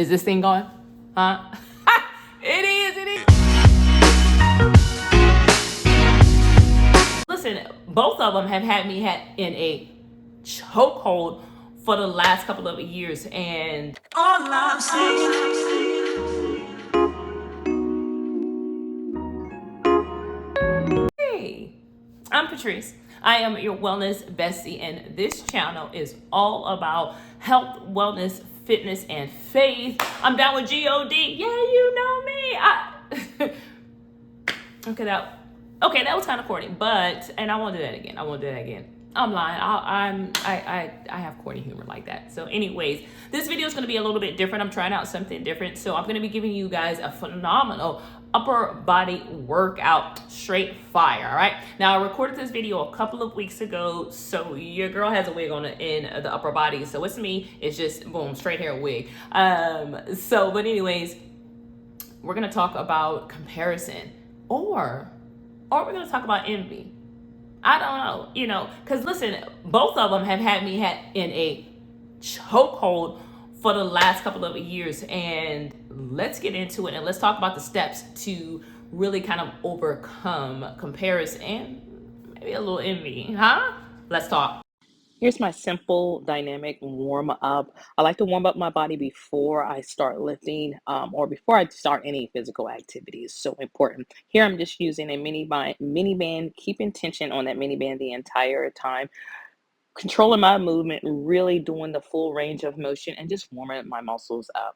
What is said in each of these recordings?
Is this thing going? Huh? It is, it is. Listen, both of them have had me in a chokehold for the last couple of years. And all I'm saying, hey, I'm Patrice. I am your wellness bestie, and this channel is all about health, wellness, fitness, and faith. I'm down with God. Yeah, you know me. That was kind of corny, and I won't do that again. I'm lying. I have corny humor like that. So anyways, this video is going to be a little bit different. I'm trying out something different. So I'm going to be giving you guys a phenomenal upper body workout, straight fire. All right. Now I recorded this video a couple of weeks ago. So your girl has a wig on in the upper body. So it's me. It's just boom, straight hair wig. But anyways, we're going to talk about comparison, or we're going to talk about envy. I don't know, because listen, both of them have had me in a chokehold for the last couple of years. And let's get into it and let's talk about the steps to really kind of overcome comparison and maybe a little envy, huh? Let's talk. Here's my simple dynamic warm up. I like to warm up my body before I start lifting, or before I start any physical activity. It's so important. Here I'm just using a mini band, keeping tension on that mini band the entire time, controlling my movement, really doing the full range of motion, and just warming my muscles up.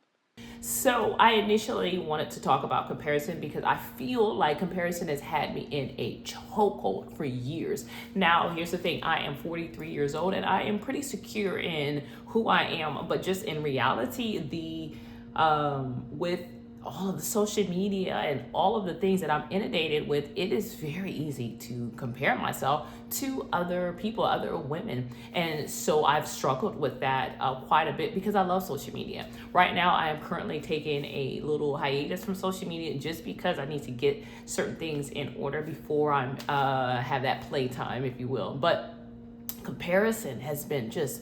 So I initially wanted to talk about comparison because I feel like comparison has had me in a chokehold for years. Now, here's the thing. I am 43 years old and I am pretty secure in who I am. But just in reality, with all of the social media and all of the things that I'm inundated with, it is very easy to compare myself to other people, other women. And so I've struggled with that quite a bit because I love social media. Right now, I am currently taking a little hiatus from social media just because I need to get certain things in order before I have that playtime, if you will. But comparison has been just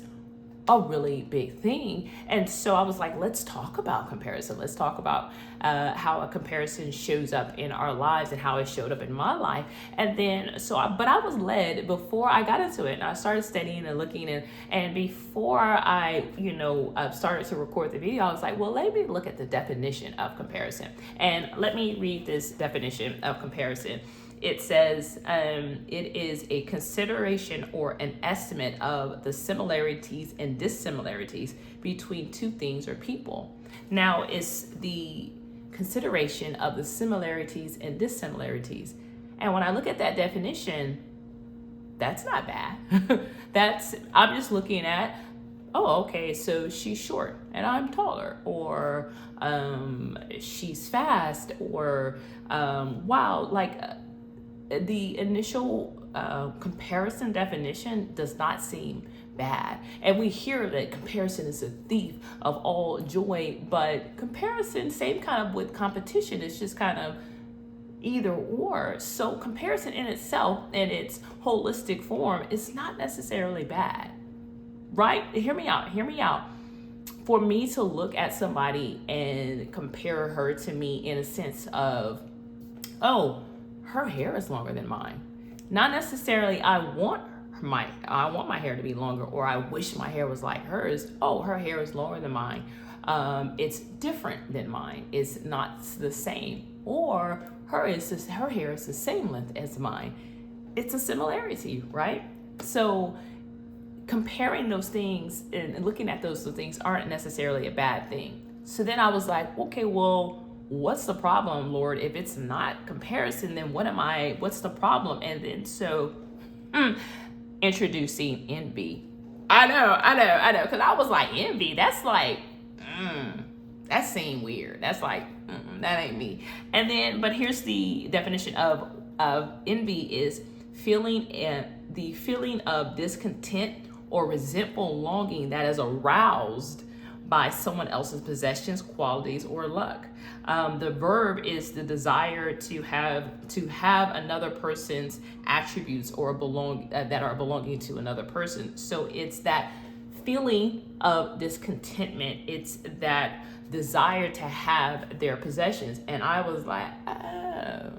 a really big thing. And so I was like, let's talk about comparison. Let's talk about how a comparison shows up in our lives and how it showed up in my life. And then, but I was led before I got into it, and I started studying and looking, and before I, started to record the video, I was like, well, let me look at the definition of comparison. And let me read this definition of comparison. It says it is a consideration or an estimate of the similarities and dissimilarities between two things or people. Now, it's the consideration of the similarities and dissimilarities. And when I look at that definition, that's not bad. I'm just looking at, oh, okay, so she's short and I'm taller, or she's fast, or wow, like the initial comparison definition does not seem bad. And we hear that comparison is a thief of all joy, but comparison, same kind of with competition, it's just kind of either or. So comparison in itself, in its holistic form, is not necessarily bad, right? Hear me out. For me to look at somebody and compare her to me in a sense of, oh, her hair is longer than mine. Not necessarily I want my hair to be longer, or I wish my hair was like hers. Oh, her hair is longer than mine. It's different than mine. It's not the same. Or her hair is the same length as mine. It's a similarity, right? So comparing those things and looking at those things aren't necessarily a bad thing. So then I was like, okay, well, what's the problem, Lord? If it's not comparison, then what's the problem? And then introducing envy. I know. Because I was like, envy, that's like, that seemed weird. That's like, that ain't me. And then, but here's the definition of envy is the feeling of discontent or resentful longing that is aroused by someone else's possessions, qualities, or luck. The verb is the desire to have another person's attributes or that are belonging to another person. So it's that feeling of discontentment. It's that desire to have their possessions. And I was like, oh.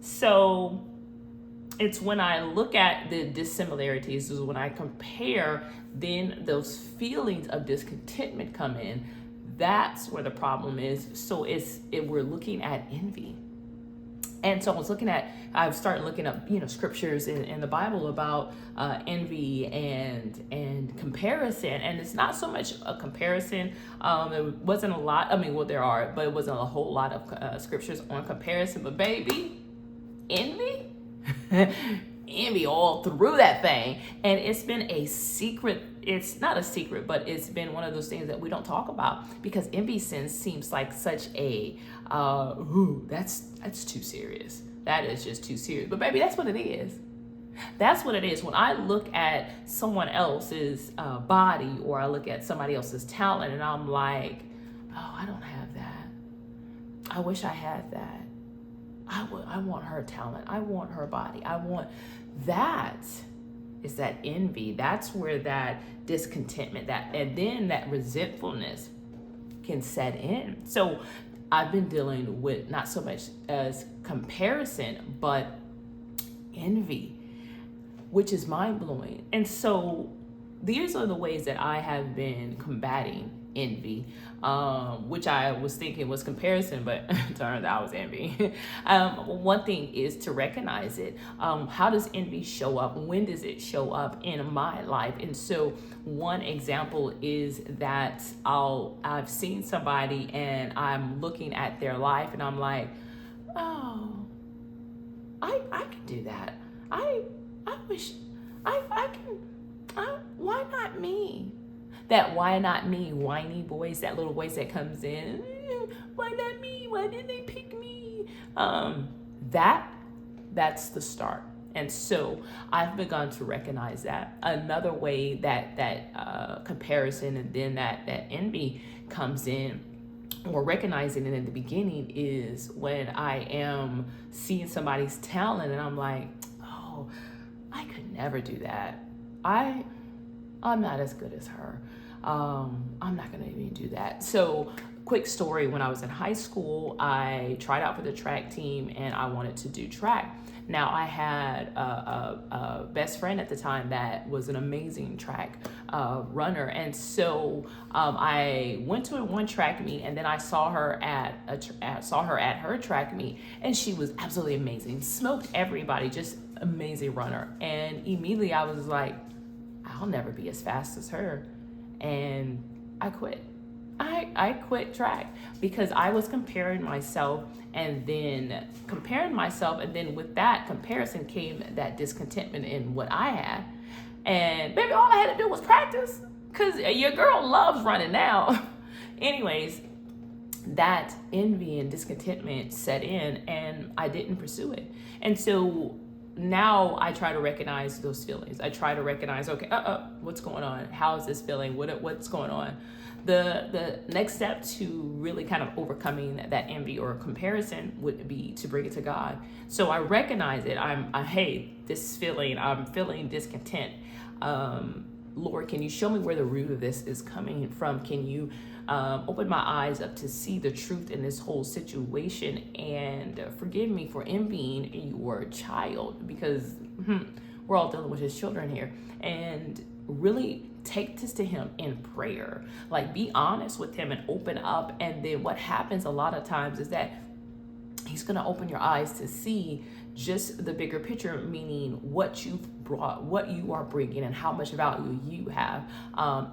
So it's when I look at the dissimilarities, is when I compare, then those feelings of discontentment come in. That's where the problem is. So we're looking at envy. And so I've started looking up, scriptures in the Bible about envy and comparison. And it's not so much a comparison. It wasn't a lot. There are, but it wasn't a whole lot of scriptures on comparison. But baby, envy, envy all through that thing. And it's been a secret. It's not a secret, but it's been one of those things that we don't talk about, because envy seems like such a, that's too serious. That is just too serious. But baby, that's what it is. That's what it is. When I look at someone else's body, or I look at somebody else's talent, and I'm like, oh, I don't have that. I wish I had that. I want her talent. I want her body. I want that. Is that envy. That's where that discontentment, and then that resentfulness can set in. So I've been dealing with not so much as comparison, but envy, which is mind-blowing. And so these are the ways that I have been combating envy, which I was thinking was comparison, but it turns out it was envy. One thing is to recognize it. How does envy show up? When does it show up in my life? And so one example is that I've seen somebody and I'm looking at their life and I'm like, oh, I can do that. I wish I can. Why not me? That why not me whiny voice, that little voice that comes in, why not me? Why didn't they pick me? That's the start. And so I've begun to recognize that. Another way that comparison and then that envy comes in, or recognizing it in the beginning, is when I am seeing somebody's talent and I'm like, oh, I could never do that. I'm not as good as her. I'm not gonna even do that. So quick story, when I was in high school, I tried out for the track team and I wanted to do track. Now I had a best friend at the time that was an amazing track runner. And so I went to one track meet, and then I saw her at her track meet, and she was absolutely amazing, smoked everybody, just amazing runner. And immediately I was like, I'll never be as fast as her. And I quit. I quit track because I was comparing myself, and then with that comparison came that discontentment in what I had. And baby, all I had to do was practice, because your girl loves running now. Anyways, that envy and discontentment set in, and I didn't pursue it. And so now I try to recognize those feelings. I try to recognize, okay, what's going on? How is this feeling? What's going on? The next step to really kind of overcoming that envy or comparison would be to bring it to God. So I recognize it. This feeling, I'm feeling discontent. Lord, can you show me where the root of this is coming from? Can you open my eyes up to see the truth in this whole situation, and forgive me for envying your child, because we're all dealing with his children here. And really take this to him in prayer. Like, be honest with him and open up. And then what happens a lot of times is that he's going to open your eyes to see just the bigger picture, meaning what you've brought, what you are bringing, and how much value you have,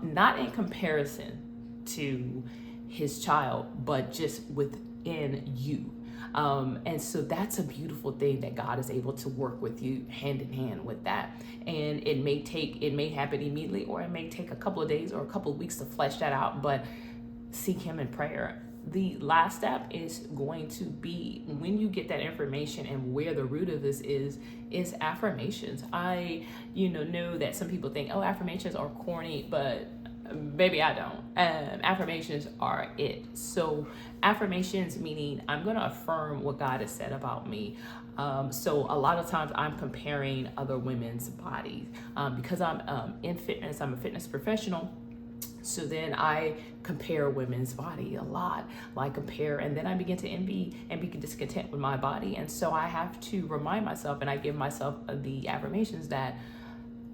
not in comparison to his child, but just within you. And so that's a beautiful thing, that God is able to work with you hand in hand with that. And it may happen immediately, or it may take a couple of days or a couple of weeks to flesh that out, but seek him in prayer. The last step is going to be, when you get that information and where the root of this is affirmations. I know that some people think, oh, affirmations are corny, but baby, I don't. Affirmations are it. So affirmations meaning I'm going to affirm what God has said about me. So a lot of times I'm comparing other women's bodies because I'm in fitness. I'm a fitness professional. So then I compare women's body a lot, like compare, and then I begin to envy and be discontent with my body. And so I have to remind myself, and I give myself the affirmations that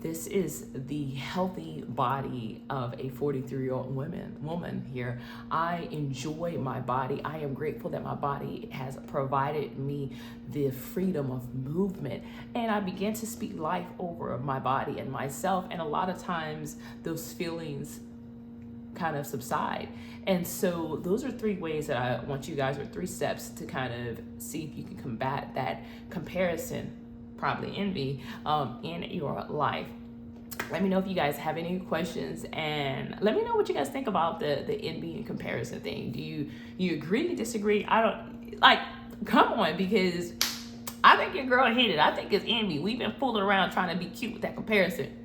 this is the healthy body of a 43-year-old woman here. I enjoy my body. I am grateful that my body has provided me the freedom of movement. And I begin to speak life over my body and myself. And a lot of times those feelings kind of subside. And so those are 3 ways that I want you guys, or 3 steps to kind of see if you can combat that comparison, probably envy, in your life. Let me know if you guys have any questions, and let me know what you guys think about the envy and comparison thing. Do you agree, disagree? I don't, like, come on, because I think your girl hit it. I think it's envy. We've been fooling around trying to be cute with that comparison.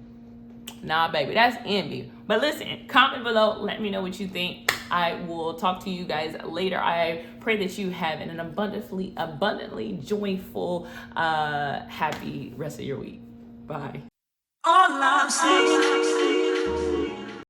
Nah, baby, that's envy. But listen, comment below. Let me know what you think. I will talk to you guys later. I pray that you have an abundantly joyful, happy rest of your week. Bye. All I'm saying